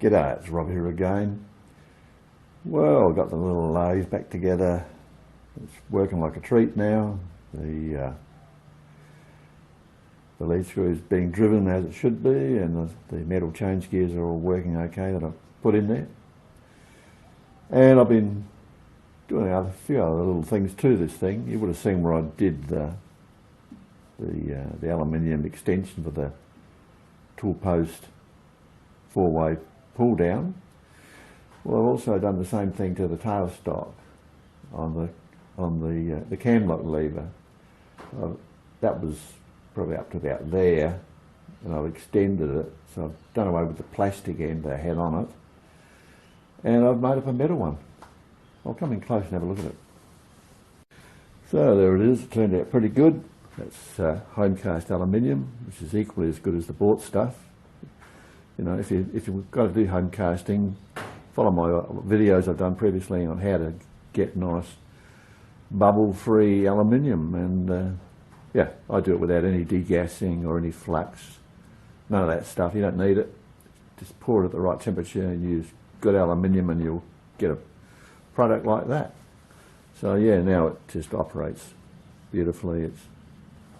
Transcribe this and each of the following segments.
G'day, it's Rob here again. Well, I've got the little lathe back together. It's working like a treat now. The lead screw is being driven as it should be, and the metal change gears are all working okay that I've put in there. And I've been doing a few other little things to this thing. You would have seen where I did the aluminium extension for the tool post four-way pull down. Well, I've also done the same thing to the tailstock on the cam lock lever. That was probably up to about there, and I've extended it, so I've done away with the plastic end that I had on it, and I've made up a metal one. I'll come in close and have a look at it. So there it is. It turned out pretty good. That's home cast aluminium, which is equally as good as the bought stuff. You know, if you've got to do home casting, follow my videos I've done previously on how to get nice bubble-free aluminium, and yeah, I do it without any degassing or any flux, none of that stuff. You don't need it. Just pour it at the right temperature and use good aluminium, and you'll get a product like that. So yeah, now it just operates beautifully.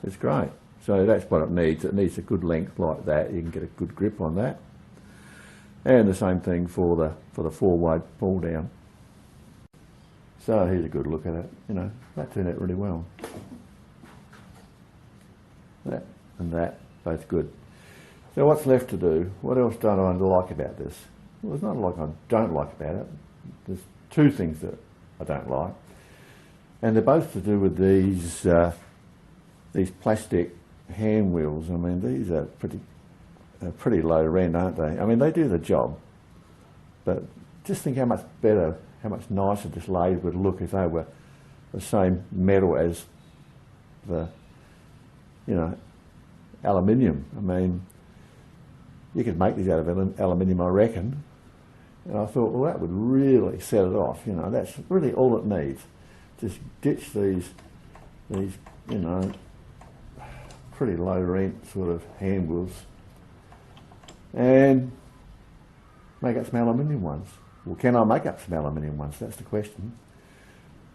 It's great. So that's what it needs. It needs a good length like that. You can get a good grip on that. And the same thing for the four-way pull down. So here's a good look at it. You know, that turned out really well. That and that, both good. So what's left to do? What else don't I like about this? Well, there's not a lot I don't like about it. There's two things that I don't like, and they're both to do with these plastic hand wheels. I mean, these are pretty low rent, aren't they? I mean, they do the job, but just think how much better, how much nicer this lathe would look if they were the same metal as the, you know, aluminium. I mean, you could make these out of aluminium, I reckon. And I thought, well, that would really set it off. You know, that's really all it needs. Just ditch these, you know, pretty low rent sort of hand wheels and make up some aluminium ones. Well, can I make up some aluminium ones? That's the question.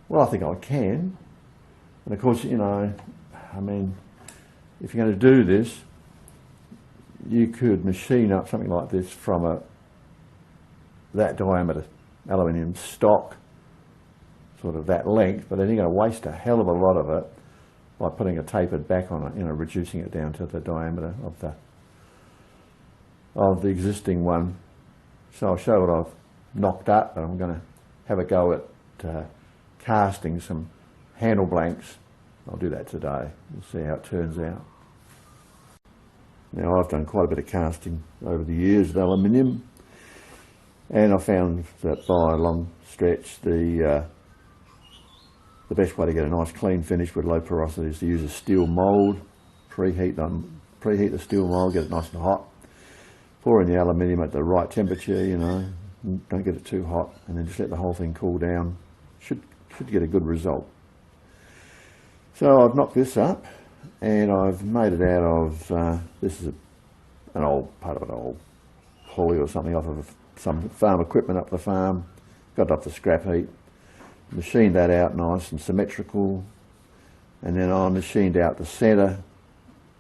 Well, I think I can. And of course, you know, I mean, if you're going to do this, you could machine up something like this from that diameter aluminium stock, sort of that length, but then you're going to waste a hell of a lot of it by putting a tapered back on it, you know, reducing it down to the diameter of the existing one. So I'll show what I've knocked up, and I'm going to have a go at casting some handle blanks. I'll do that today. We'll see how it turns out. Now, I've done quite a bit of casting over the years with aluminium, and I found that by a long stretch the best way to get a nice clean finish with low porosity is to use a steel mould. Preheat the steel mould, get it nice and hot. Pour in the aluminium at the right temperature, you know, don't get it too hot, and then just let the whole thing cool down. Should get a good result. So I've knocked this up, and I've made it out of, this is an old part of an old pulley or something off of some farm equipment up the farm. Got it off the scrap heap. Machined that out nice and symmetrical, and then I machined out the centre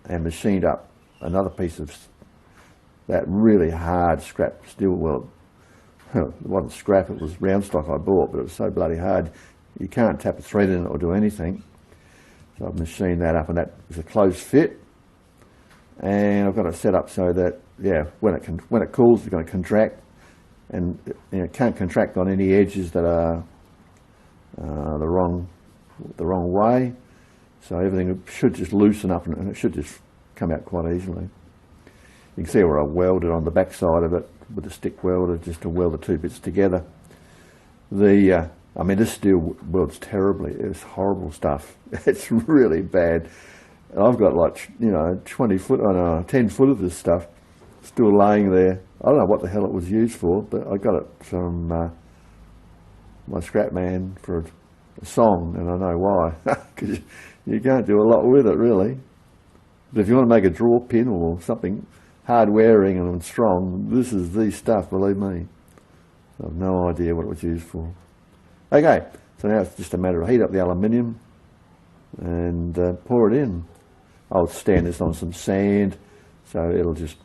and machined up another piece of that really hard scrap steel. Well, it wasn't scrap, it was round stock I bought, but it was so bloody hard you can't tap a thread in it or do anything. So I've machined that up, and that is a closed fit, and I've got it set up so that, yeah, when it cools it's going to contract, and you know, it can't contract on any edges that are the wrong way, so everything should just loosen up, and it should just come out quite easily. You can see where I welded on the back side of it with a stick welder just to weld the two bits together. I mean, this steel welds terribly. It's horrible stuff. It's really bad. I've got like, you know, 10 foot of this stuff still laying there. I don't know what the hell it was used for, but I got it from my scrap man for a song, and I know why. Because you can't do a lot with it, really. But if you want to make a draw pin or something hard wearing and strong. This is the stuff, believe me. I've no idea what it was used for. Okay, so now it's just a matter of heat up the aluminium and pour it in. I'll stand this on some sand, so it'll just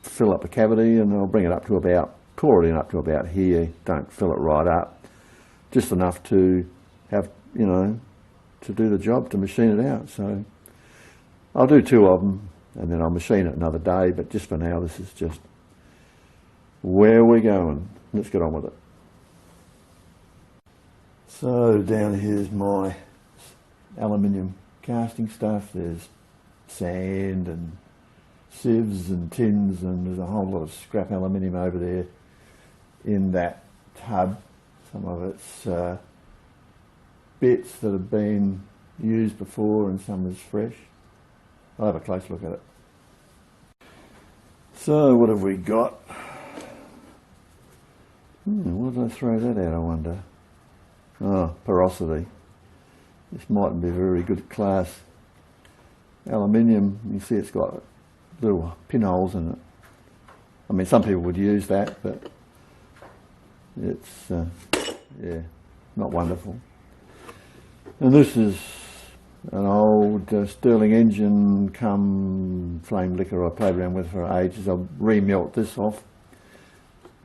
fill up the cavity, and I'll bring it up to about, pour it in up to about here. Don't fill it right up, just enough to have, you know, to do the job, to machine it out. So I'll do 2 of them, and then I'll machine it another day, but just for now, this is just where we're going. Let's get on with it. So down here's my aluminium casting stuff. There's sand and sieves and tins, and there's a whole lot of scrap aluminium over there in that tub. Some of it's bits that have been used before, and some is fresh. I'll have a close look at it. So what have we got? What did I throw that out, I wonder? Oh, porosity. This mightn't be very good class aluminium. You see it's got little pinholes in it. I mean, some people would use that, but it's, yeah, not wonderful. And this is an old Stirling engine come flame liquor I played around with for ages. I'll remelt this off.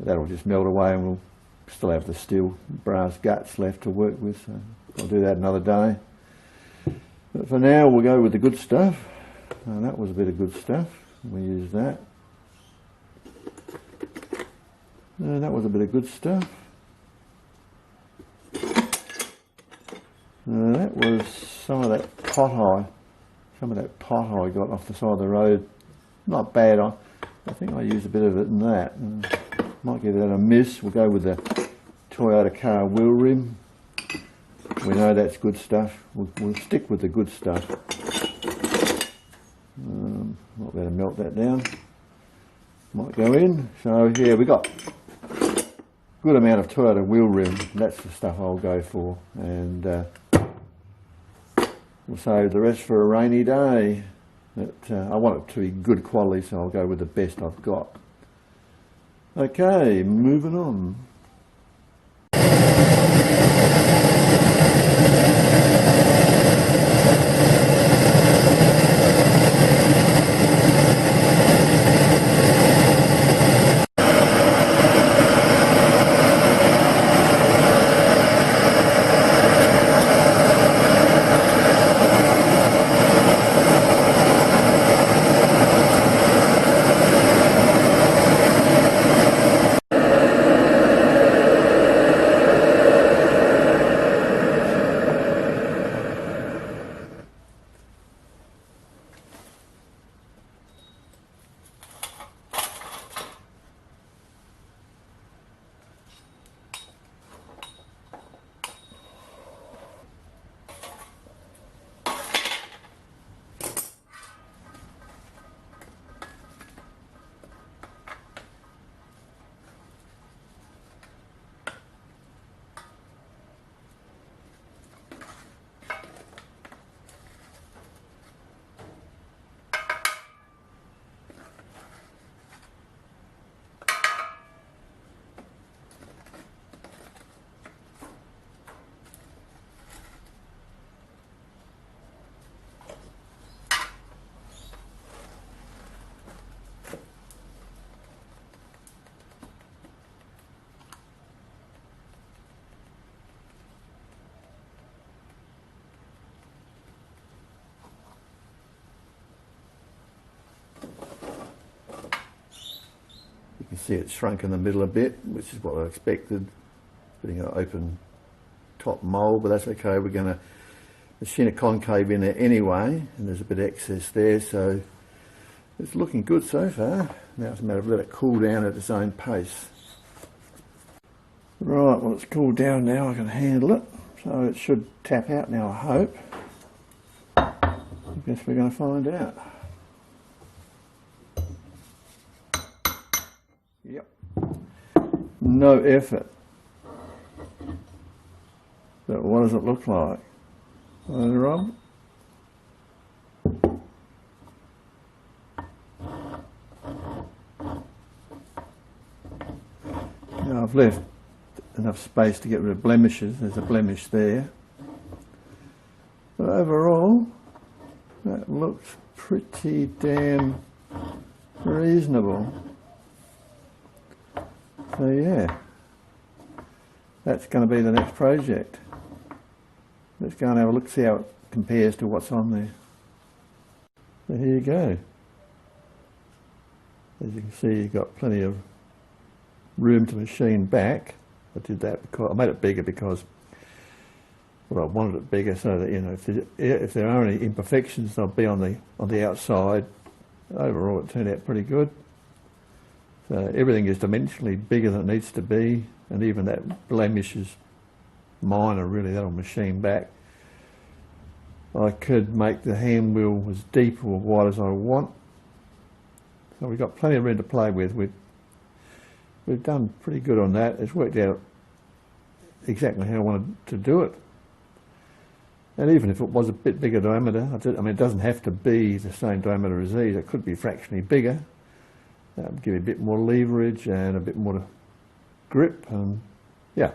That'll just melt away, and we'll still have the steel brass guts left to work with, so I'll do that another day. But for now, we'll go with the good stuff. And that was a bit of good stuff. We use that. And that was a bit of good stuff. And that was some of that pot I got off the side of the road. Not bad. I think I used a bit of it in that. Might give that a miss. We'll go with the Toyota car wheel rim. We know that's good stuff. We'll stick with the good stuff. Might better melt that down. Might go in. So yeah, we got good amount of Toyota wheel rim. That's the stuff I'll go for, and we'll save the rest for a rainy day. But I want it to be good quality, so I'll go with the best I've got. Okay, moving on. You can see it's shrunk in the middle a bit, which is what I expected, putting an open top mould, but that's okay. We're going to machine a concave in there anyway, and there's a bit of excess there, so it's looking good so far. Now it's a matter of let it cool down at its own pace. Right, well it's cooled down now, I can handle it, so it should tap out now, I hope. I guess we're going to find out. Yep. No effort. But what does it look like? Rob? Now I've left enough space to get rid of blemishes. There's a blemish there. But overall, that looks pretty damn reasonable. So yeah, that's going to be the next project. Let's go and have a look, see how it compares to what's on there. So here you go. As you can see, you've got plenty of room to machine back. I did that because I made it bigger because, well, I wanted it bigger so that, you know, if there are any imperfections, they'll be on the outside. Overall, it turned out pretty good. So everything is dimensionally bigger than it needs to be, and even that blemish is minor, really. That'll machine back. I could make the hand wheel as deep or wide as I want. So we've got plenty of room to play with. We've done pretty good on that. It's worked out exactly how I wanted to do it. And even if it was a bit bigger diameter, I mean, it doesn't have to be the same diameter as these. It could be fractionally bigger. That would give you a bit more leverage and a bit more grip. And yeah,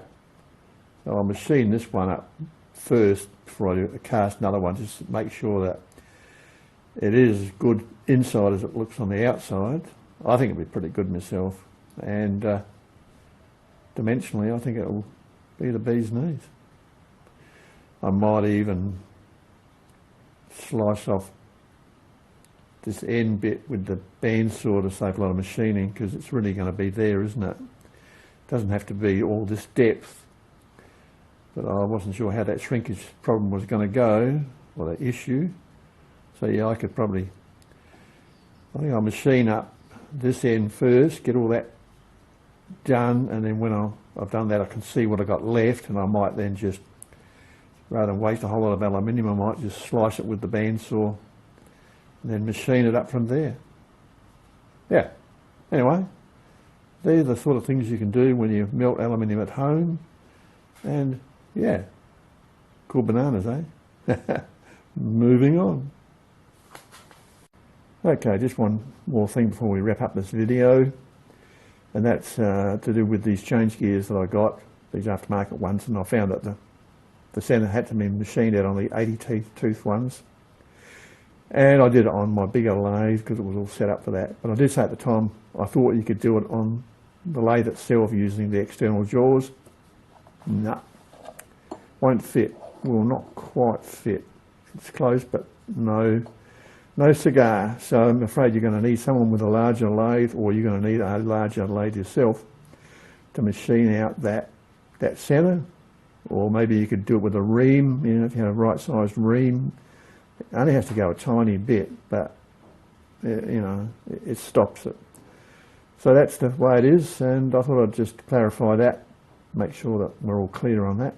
so I'll machine this one up first before I do cast another one, just to make sure that it is as good inside as it looks on the outside. I think it'll be pretty good myself. And dimensionally, I think it'll be the bee's knees. I might even slice off this end bit with the bandsaw to save a lot of machining, because it's really going to be there, isn't it? It doesn't have to be all this depth, but I wasn't sure how that shrinkage problem was going to go, or the issue. So yeah, I think I'll machine up this end first, get all that done, and then when I've done that, I can see what I've got left, and I might then just, rather than waste a whole lot of aluminium, I might just slice it with the bandsaw and then machine it up from there. Yeah, anyway, these are the sort of things you can do when you melt aluminium at home, and yeah, cool bananas, eh? Moving on. Okay, just one more thing before we wrap up this video, and that's to do with these change gears that I got, these aftermarket ones, and I found that the centre had to be machined out on the 80 tooth ones, and I did it on my bigger lathe because it was all set up for that. But I did say at the time I thought you could do it on the lathe itself using the external jaws. No, won't fit. Will not quite fit. It's close, but no cigar. So I'm afraid you're going to need someone with a larger lathe, or you're going to need a larger lathe yourself to machine out that centre. Or maybe you could do it with a ream, you know, if you have a right sized ream. It only has to go a tiny bit, but you know, it stops it. So that's the way it is, and I thought I'd just clarify that, make sure that we're all clear on that.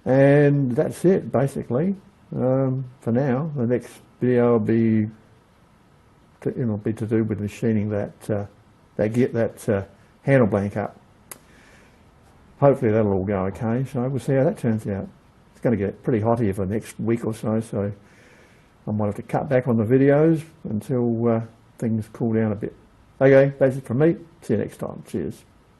And that's it, basically. For now, the next video will be to do with machining that handle blank up. Hopefully that'll all go okay, so we'll see how that turns out. It's going to get pretty hot here for the next week or so, so I might have to cut back on the videos until things cool down a bit. Okay, that's it from me. See you next time. Cheers.